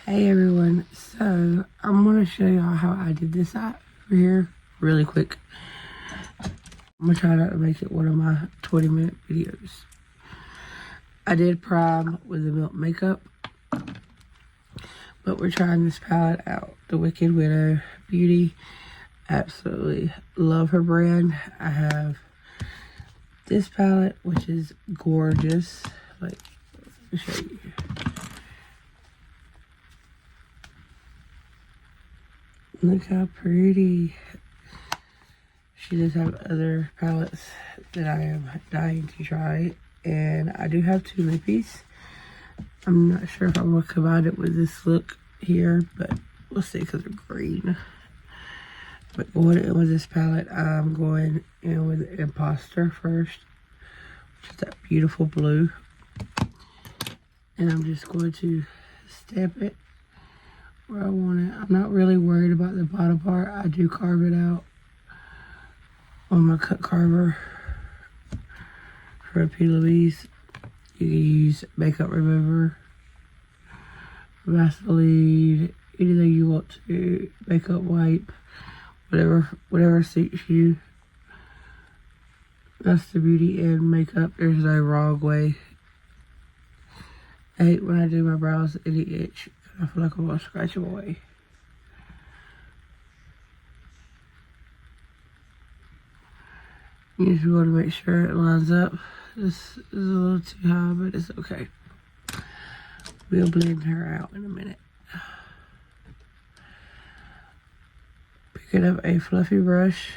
Hey everyone, so I'm going to show y'all how I did this over here really quick. I'm going to try not to make it one of my 20-minute videos. I did prime with the Milk makeup, but we're trying this palette out, the Wicked Widow Beauty. Absolutely love her brand. I have this palette, which is gorgeous. Like, let me show you. Look how pretty. She does have other palettes that I am dying to try. And I do have two lippies. I'm not sure if I'm going to combine it with this look here, but we'll see because they're green. But going in with this palette, I'm going in with Imposter first, which is that beautiful blue. And I'm just going to stamp it where I want it. I'm not really worried about the bottom part. I do carve it out on my cut carver for a P. Louise. You can use makeup remover, Vaseline, anything you want to, makeup wipe, whatever suits you. That's the beauty in makeup. There's no wrong way. I hate when I do my brows and they itch. I feel like I'm going to scratch them away. You just want to make sure it lines up. This is a little too high, but it's okay. We'll blend her out in a minute. Picking up a fluffy brush.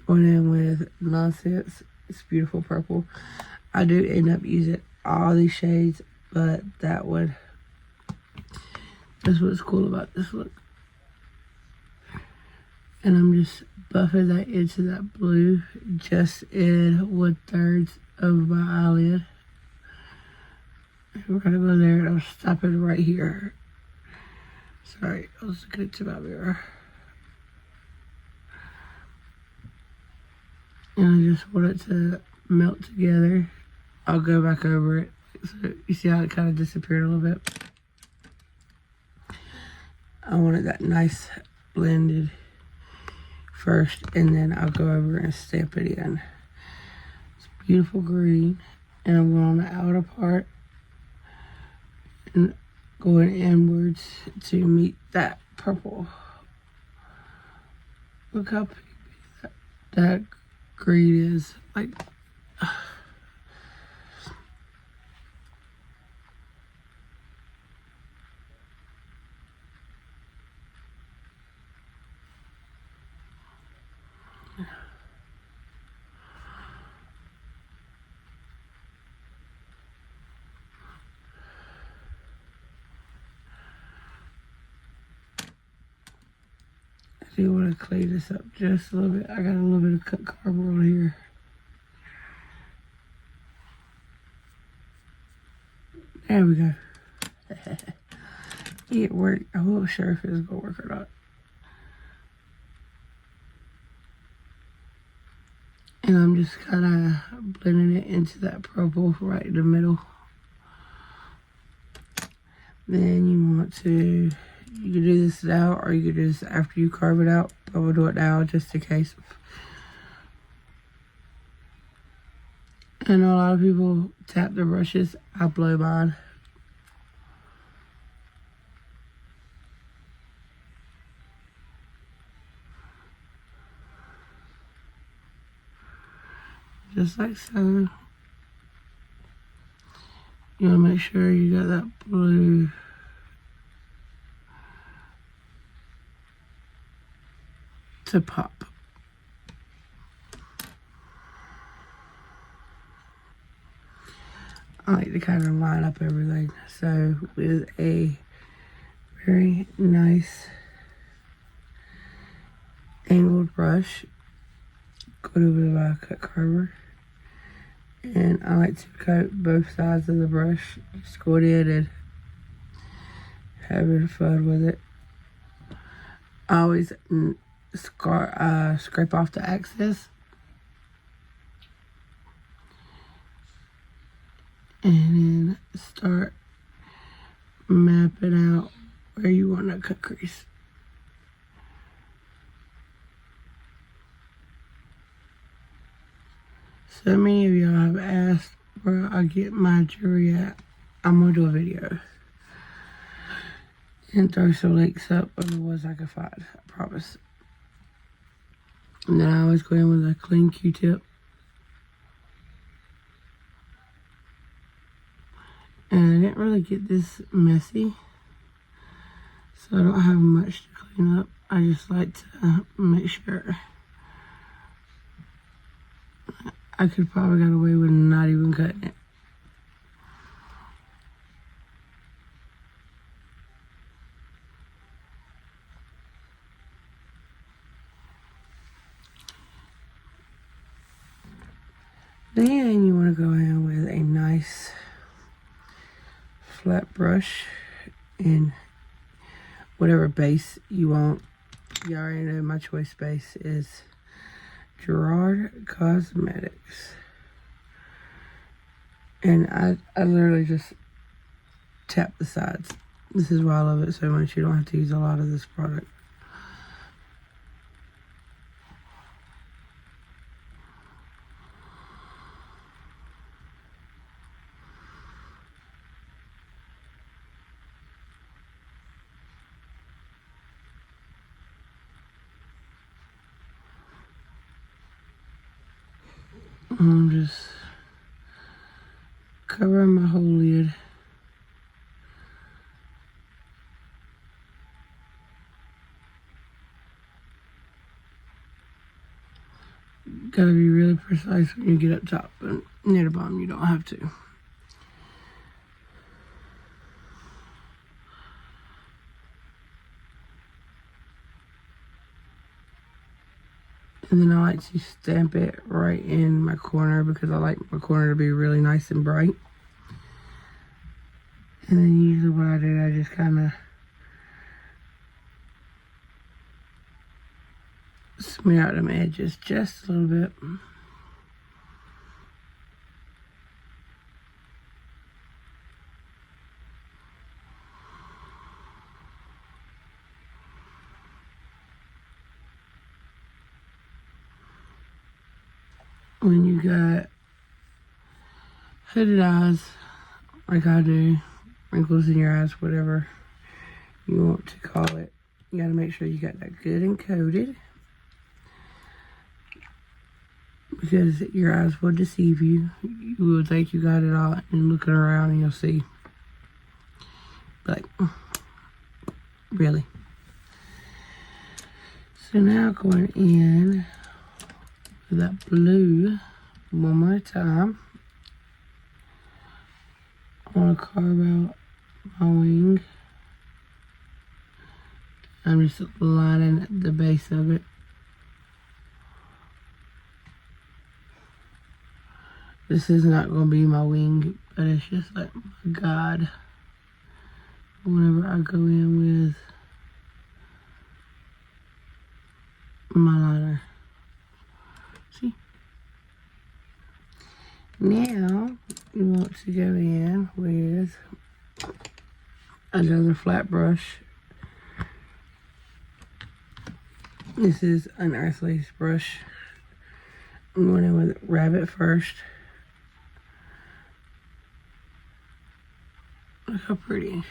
Going in with Nonsense. It's beautiful purple. I do end up using all these shades, but that one. That's what's cool about this look. And I'm just buffing that into that blue, just in 1/3 of my eyelid. And we're gonna go there, and I'm stopping right here. Sorry, I was looking into my mirror. And I just want it to melt together. I'll go back over it. So you see how it kind of disappeared a little bit? I wanted that nice blended first, and then I'll go over and stamp it in. It's beautiful green, and I'm going on the outer part and going inwards to meet that purple. Look how pretty that green is. Like, I do want to clean this up just a little bit. I got a little bit of cut carver on here. There we go. It worked. I wasn't sure if it was going to work or not. And I'm just kind of blending it into that purple right in the middle. Then you want to, you can do this now, or you can do this after you carve it out. I'm going to do it now just in case. I know a lot of people tap their brushes. I blow mine. Just like so. You want to make sure you got that blue to pop. I like to kind of line up everything. So with a very nice angled brush, go over to my cut carver. And I like to coat both sides of the brush. Just going in and having fun with it. I always scrape off the excess. And then start mapping out where you want to cut crease. So many of y'all have asked where I get my jewelry at. I'm gonna do a video and throw some links up of the ones I can find, I promise. And then I always go in with a clean Q-tip. And I didn't really get this messy, so I don't have much to clean up. I just like to make sure. I could probably get away with not even cutting it. Then you want to go in with a nice flat brush in whatever base you want. You already know my choice base is Gerard Cosmetics. And I literally just tap the sides. This is why I love it so much. You don't have to use a lot of this product. I'm just covering my whole lid. Gotta be really precise when you get up top, but near the bottom you don't have to. And then I like to stamp it right in my corner because I like my corner to be really nice and bright. And then usually what I do, I just kind of smear out them edges just a little bit. When you got hooded eyes, like I do, wrinkles in your eyes, whatever you want to call it, you gotta make sure you got that good and coated, because your eyes will deceive you. You will think you got it all, and looking around and you'll see, like, really? So now going in with that blue one more time. I want to carve out my wing. I'm just lining the base of it. This is not going to be my wing, but it's just like my guide whenever I go in with my liner. See? Now, you want to go in with another flat brush. This is an Earthly's brush. I'm going in with Rabbit first. Look how pretty.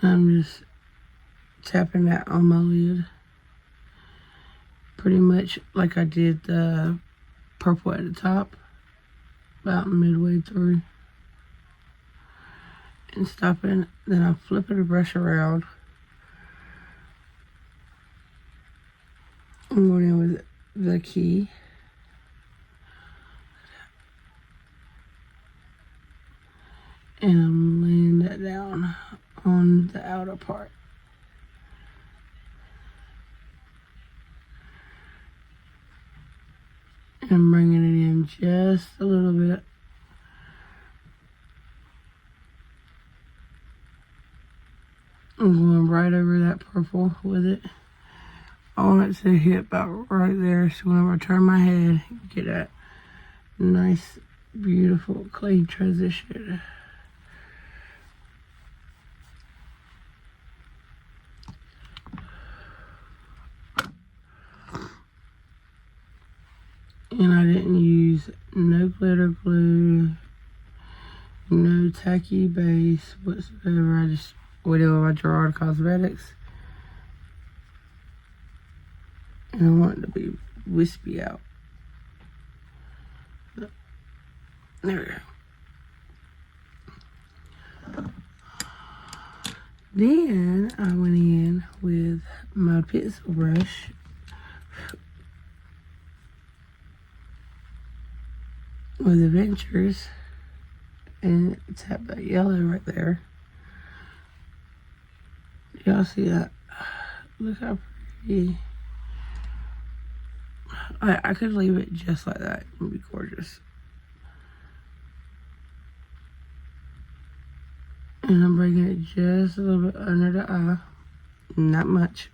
I'm just tapping that on my lid. Pretty much like I did the purple at the top, about midway through. And stopping, then I'm flipping the brush around. I'm going in with the key. And I'm laying that down on the outer part. And bringing it in just a little bit. I'm going right over that purple with it. I want it to hit about right there, so whenever I turn my head, get that nice, beautiful, clean transition. And I didn't use no glitter glue, no tacky base whatsoever. I just went in with my Gerard Cosmetics. And I want it to be wispy out. There we go. Then I went in with my pencil brush with Adventures and tap that yellow right there. Y'all see that? Look how pretty. I could leave it just like that. It would be gorgeous. And I'm bringing it just a little bit under the eye. Not much.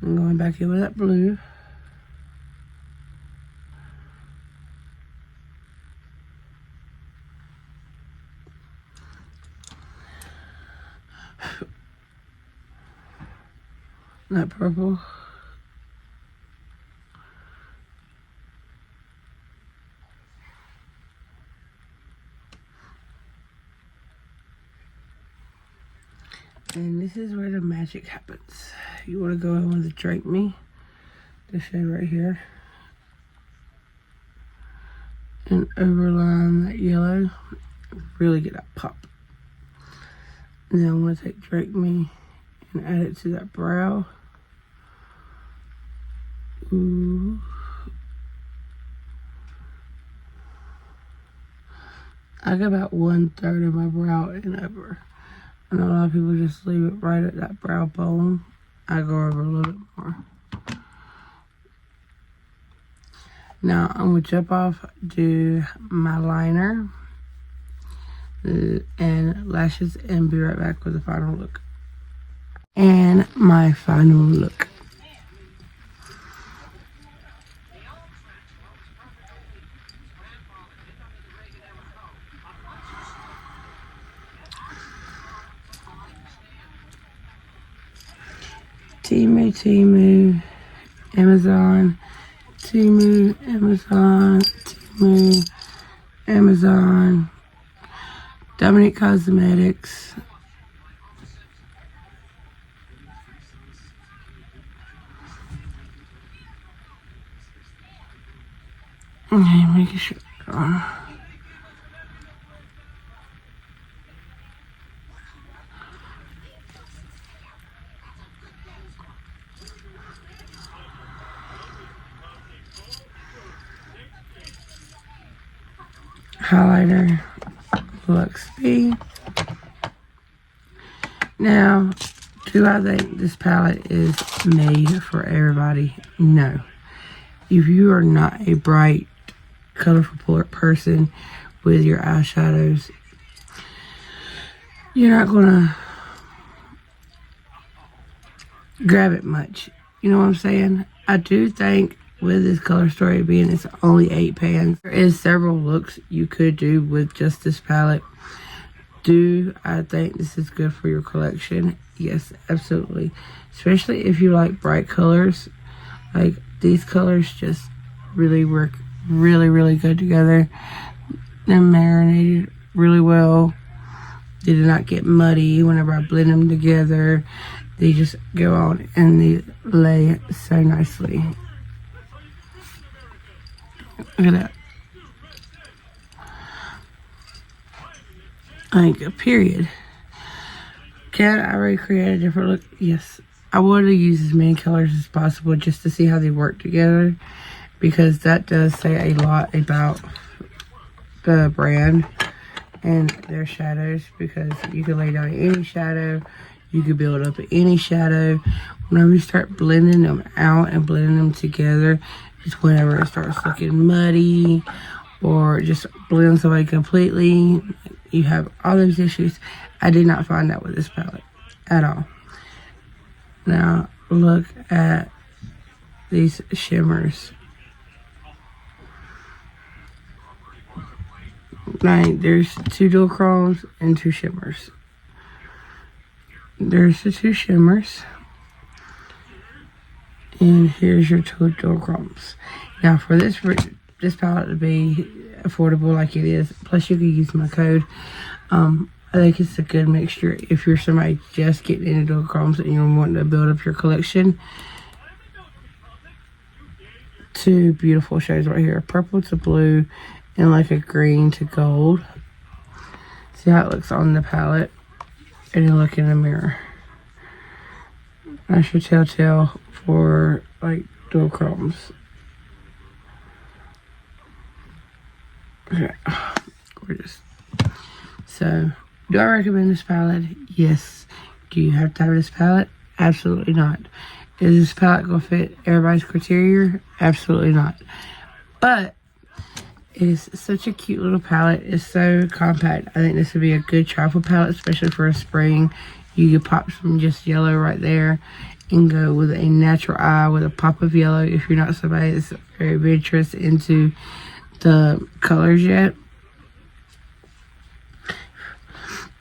I'm going back in with that blue. That purple. And this is where the magic happens. You want to go in with the Drink Me, the shade right here, and overline that yellow. Really get that pop. And then I'm going to take Drink Me and add it to that brow. Ooh. I got about 1/3 of my brow and over. I know a lot of people just leave it right at that brow bone. I go over a little bit more. Now I'm going to jump off, do my liner and lashes, and be right back with the final look. And my final look. Temu, Amazon, Temu, Amazon, Temu, Amazon, Dominique Cosmetics. Okay, making sure. Highlighter, Lux B. Now, do I think this palette is made for everybody? No. If you are not a bright, colorful person with your eyeshadows, you're not gonna grab it much. You know what I'm saying? I do think with this color story being it's only 8 pans, there is several looks you could do with just this palette. Do I think this is good for your collection? Yes, absolutely. Especially if you like bright colors. Like these colors just really work really good together. They're marinated really well. They do not get muddy whenever I blend them together. They just go on and they lay so nicely. Look at that. Like a period. Can I recreate a different look? Yes. I would have used as many colors as possible just to see how they work together, because that does say a lot about the brand and their shadows, because you can lay down any shadow, you can build up any shadow. Whenever you start blending them out and blending them together, it's whenever it starts looking muddy or just blends away completely. You have all those issues. I did not find that with this palette. at all. Now look at these shimmers. Right, there's 2 dual chromes and 2 shimmers. There's the 2 shimmers. And here's your 2 dual chromes. Now for this palette to be affordable like it is, plus you can use my code, I think it's a good mixture if you're somebody just getting into dual chromes and you're wanting to build up your collection. 2 beautiful shades right here, purple to blue and like a green to gold. See how it looks on the palette, and then look in the mirror. That's your telltale for like dual chromes. Okay, gorgeous. So, do I recommend this palette? Yes. Do you have to have this palette? Absolutely not. Is this palette going to fit everybody's criteria? Absolutely not. But it is such a cute little palette. It's so compact. I think this would be a good travel palette, especially for a spring. You could pop some just yellow right there and go with a natural eye with a pop of yellow if you're not somebody that's very adventurous into the colors yet.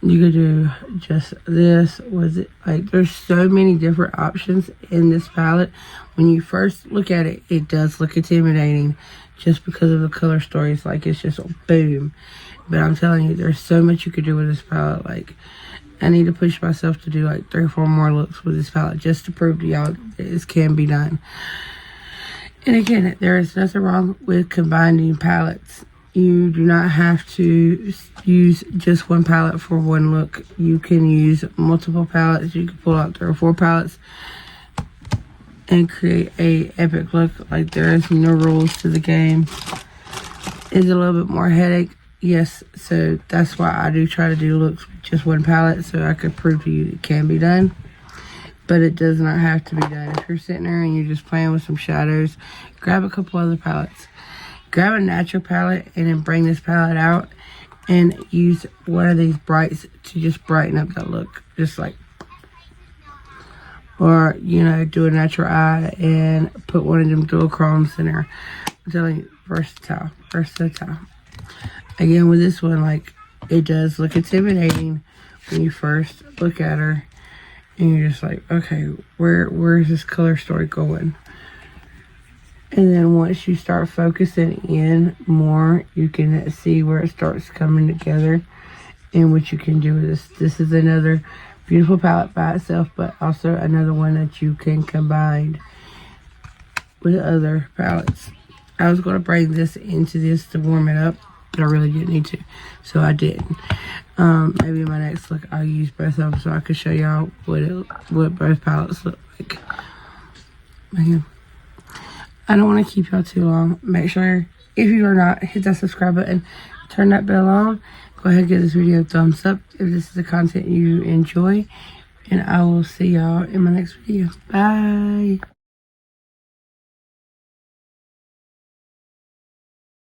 You could do just this with it. Like, there's so many different options in this palette. When you first look at it, it does look intimidating just because of the color stories. Like, it's just boom. But I'm telling you, there's so much you could do with this palette. Like, I need to push myself to do like 3 or 4 more looks with this palette just to prove to y'all that this can be done. And again, there is nothing wrong with combining palettes. You do not have to use just one palette for one look. You can use multiple palettes. You can pull out 3 or 4 palettes and create a epic look. Like, there is no rules to the game. Is a little bit more headache? Yes. So that's why I do try to do looks with just one palette, so I could prove to you it can be done. But it does not have to be done. If you're sitting there and you're just playing with some shadows, grab a couple other palettes. Grab a natural palette and then bring this palette out and use one of these brights to just brighten up that look. Just like, or, you know, do a natural eye and put one of them dual chromes in there. I'm telling you, versatile. Again, with this one, like, it does look intimidating when you first look at her. And you're just like, okay, where's this color story going? And then once you start focusing in more, you can see where it starts coming together and what you can do with this. This is another beautiful palette by itself, but also another one that you can combine with other palettes. I was going to bring this into this to warm it up, but I really didn't need to, so I didn't. Maybe in my next look I'll use both of them so I can show y'all what both palettes look like. Again, I don't want to keep y'all too long. Make sure, if you are not, hit that subscribe button, turn that bell on. Go ahead and give this video a thumbs up if this is the content you enjoy. And I will see y'all in my next video. Bye.